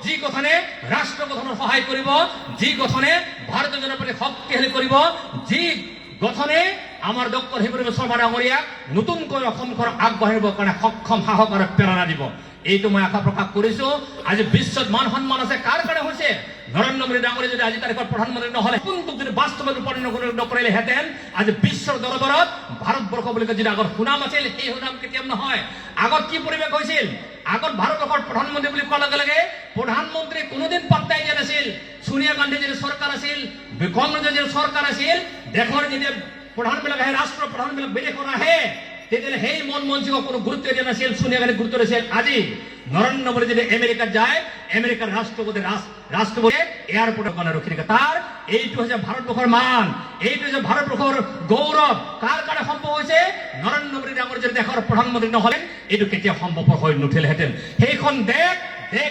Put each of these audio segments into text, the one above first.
যি গঠনে ৰাষ্ট্ৰ গঠনৰ সহায় কৰিব, যি গঠনে ভাৰতীয় জনতা পাৰ্টি শক্তিশালী কৰিব, যি গঠনে আমাৰ ডক্টৰ হিমন্ত শৰ্মা ডাঙৰীয়াক নতুনকৈ অসমখন আগবাঢ়িবৰ কাৰণে সক্ষম সাহস আৰু প্ৰেৰণা দিব। এইটো মই আশা প্ৰকাশ কৰিছো। আজি বিশ্বত মান সন্মান আছে কাৰ কাৰণে হৈছে? নৰেন্দ্ৰ মোদী ডাঙৰীয়া যদি আজি তাৰিখত প্ৰধানমন্ত্ৰী নহলে, কোনটোক যদি বাস্তৱত ৰূপায়ণ নকৰিলেহেঁতেন আজি বিশ্বৰ দৰবাৰত ভাৰতবৰ্ষ বুলি যদি আগত সুনাম আছিল, সেই সুনাম কেতিয়াও নহয়। আগত কি পৰিৱেশ হৈছিল? আগত ভাৰতবৰ্ষৰ প্ৰধানমন্ত্ৰী বুলি কোৱাৰ লগে লগে প্ৰধানমন্ত্ৰী কোনোদিন পাত্তাই দিয়া নাছিল। সোনিয়া গান্ধীৰ যদি চৰকাৰ আছিল, কংগ্ৰেছৰ যদি চৰকাৰ আছিল, দেশৰ যেতিয়া প্ৰধানবিলাক আহে, ৰাষ্ট্ৰৰ প্ৰধানবিলাক বিদেশত আহে, তেতিয়াহ'লে সেই মঞ্চিকক কোনো গুৰুত্ব দিয়া নাছিল। সোনিয়া গান্ধী গুৰুত্ব দিছিল। আজি নৰেন্দ্ৰ মোদী যদি আমেৰিকাত যায়, আমেৰিকাৰ ৰাষ্ট্ৰপতি এয়াৰপৰ্টৰ কাৰণে ৰখি থাকে। তাৰ এইটো হৈছে ভাৰতবৰ্ষৰ মান, এইটো হৈছে ভাৰতবৰ্ষৰ গৌৰৱ। কাৰ কাৰণে সম্ভৱ হৈছে? নৰেন্দ্ৰ মোদী ডাঙৰীয়া যদি দেশৰ প্ৰধানমন্ত্ৰী নহলে এইটো কেতিয়াও সম্ভৱপৰ হৈ নুঠিলহেঁতেন। সেইখন দেশ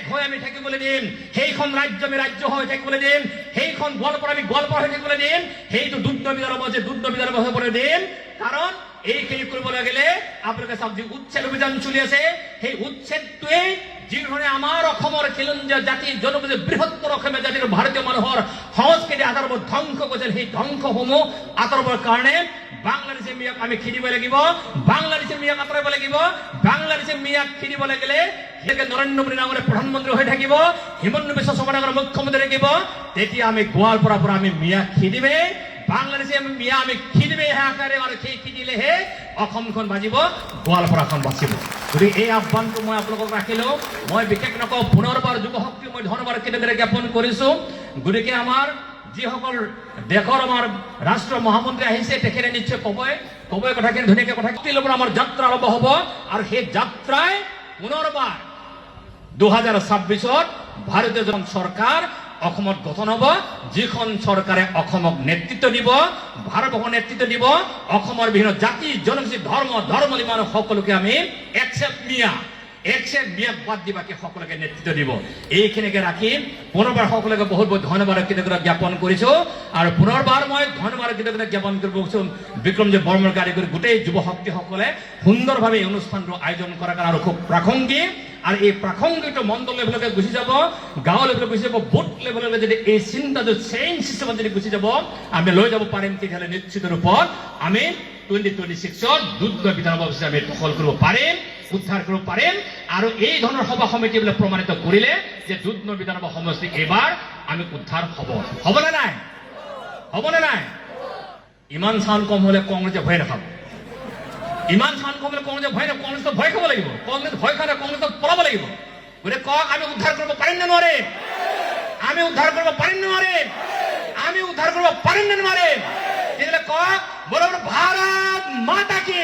হৈ আমি থাকিবলৈ দিম, সেইখন ৰাজ্য আমি ৰাজ্য হৈ থাকিবলৈ দিম, সেইখন গোৱালপাৰা আমি গোৱালপাৰা হৈ থাকিবলৈ দিম, সেইটো দুগ্ধ বিধানসভা আছে দুগ্ধ বিধানসভা হ'বলৈ দিম। কাৰণ এইখিনি কৰিব লাগিলে আপোনালোকে চাওক, যি উচ্ছেদ অভিযান চলি আছে, সেই উচ্ছেদটোৱে যিধৰণে আমাৰ অসমৰ খিলঞ্জীয়া জাতি, জনজাতি, বৃহত্তৰ অসমীয়া জাতিৰ ভাৰতীয় মানুহৰ সংস্কৃতি আদৰবোৰ ধ্বংস কৰিছিল, সেই ধ্বংসসমূহ আঁতৰাবৰ কাৰণে বাংলাদেশী মিয়াক আমি খেদিব লাগিব, বাংলাদেশী মিয়াক আঁতৰাব লাগিব। বাংলাদেশী মিয়াক খেদিব লাগিলে নৰেন্দ্ৰ মোদী ডাঙৰীয়া প্ৰধানমন্ত্ৰী হৈ থাকিব, হিমন্ত বিশ্ব শৰ্মা ডাঙৰীয়া মুখ্যমন্ত্ৰী থাকিব। তেতিয়া আমি গোৱালপাৰাৰ পৰা আমি মিয়াক খেদিমেই, বাংলাদেশী মিয়া আমি খেদিমেই। আকাৰে আৰু সেই খেদিলেহে অসমখন বাজিব, গোৱালপাৰাখন বাচিব। গতিকে এই আহ্বানটো মই আপোনালোকক ৰাখিলো। মই বিশেষ নকওঁ, পুনৰবাৰ যুৱ শক্তিক মই ধন্যবাদ কেনেদৰে জ্ঞাপন কৰিছো। গতিকে আমাৰ যিসকল দেশৰ আমাৰ ৰাষ্ট্ৰীয় মহামন্ত্ৰী আহিছে, তেখেতে নিশ্চয় কবই কথাখিনি ধুনীয়াকৈ কথা ল'ব। আমাৰ যাত্ৰা আৰম্ভ হ'ব আৰু সেই যাত্ৰাই পুনৰবাৰ 2026 ভাৰতীয় জনতা চৰকাৰ অসমত গঠন হ'ব, যিখন চৰকাৰে অসমক নেতৃত্ব দিব, ভাৰতবৰ্ষক নেতৃত্ব দিব। অসমৰ বিভিন্ন জাতি, জনজাতি, ধৰ্মাৱলম্বী মানুহ সকলোকে আমি একচেপ্ট মিয়াক বাদ দি বাকী সকলোকে নেতৃত্ব দিব। এইখিনিকে ৰাখি পুনৰবাৰ সকলোকে বহুত বহুত ধন্যবাদ কৃতজ্ঞতা জ্ঞাপন কৰিছো। আৰু পুনৰবাৰ মই ধন্যবাদ কৃতজ্ঞতা জ্ঞাপন কৰিব বিচাৰিছো বিক্ৰমজীৱ বৰ্মনকে আদি কৰি গোটেই যুৱ শক্তিসকলে সুন্দৰভাৱে এই অনুষ্ঠানটো আয়োজন কৰাৰ কাৰণে। আৰু খুব প্ৰাসংগিক, আৰু এই প্ৰাসংগিকটো মণ্ডল লেভেললৈকে গুচি যাব, গাঁও লেভেললৈ গুচি যাব, বুথ লেভেললৈ যদি এই চিন্তাটো চেইন চিষ্টেমত যদি গুচি যাব, আমি লৈ যাব পাৰিম, তেতিয়াহ'লে নিশ্চিত ৰূপত আমি 2026 দুগ্ধ বিধানসভা আমি দখল কৰিব পাৰিম, উদ্ধাৰ কৰিব পাৰিম। আৰু এই ধৰণৰ সভা সমিতিবিলাক প্ৰমাণিত কৰিলে যে দুগ্ধ বিধানসভা সমষ্টি এইবাৰ আমি উদ্ধাৰ হ'বনে নাই? হ'বনে নাই? ইমান চাউণ্ড কম হ'লে কংগ্ৰেছে ভয় নাখাব, ইমান চাউণ্ড কম হ'লে কংগ্ৰেছে ভয় নাখাব। কংগ্ৰেছটো ভয় খাব লাগিব, কংগ্ৰেছ ভয় খালে কংগ্ৰেছক পলাব লাগিব। গতিকে কওক, আমি উদ্ধাৰ কৰিব পাৰিম নে নোৱাৰিম? আমি উদ্ধাৰ কৰিব পাৰিম নে নোৱাৰিম? আমি উদ্ধাৰ কৰিব পাৰিম নে নোৱাৰিম? তেতিয়াহ'লে কওক, বলো ভাৰত মাতা কি।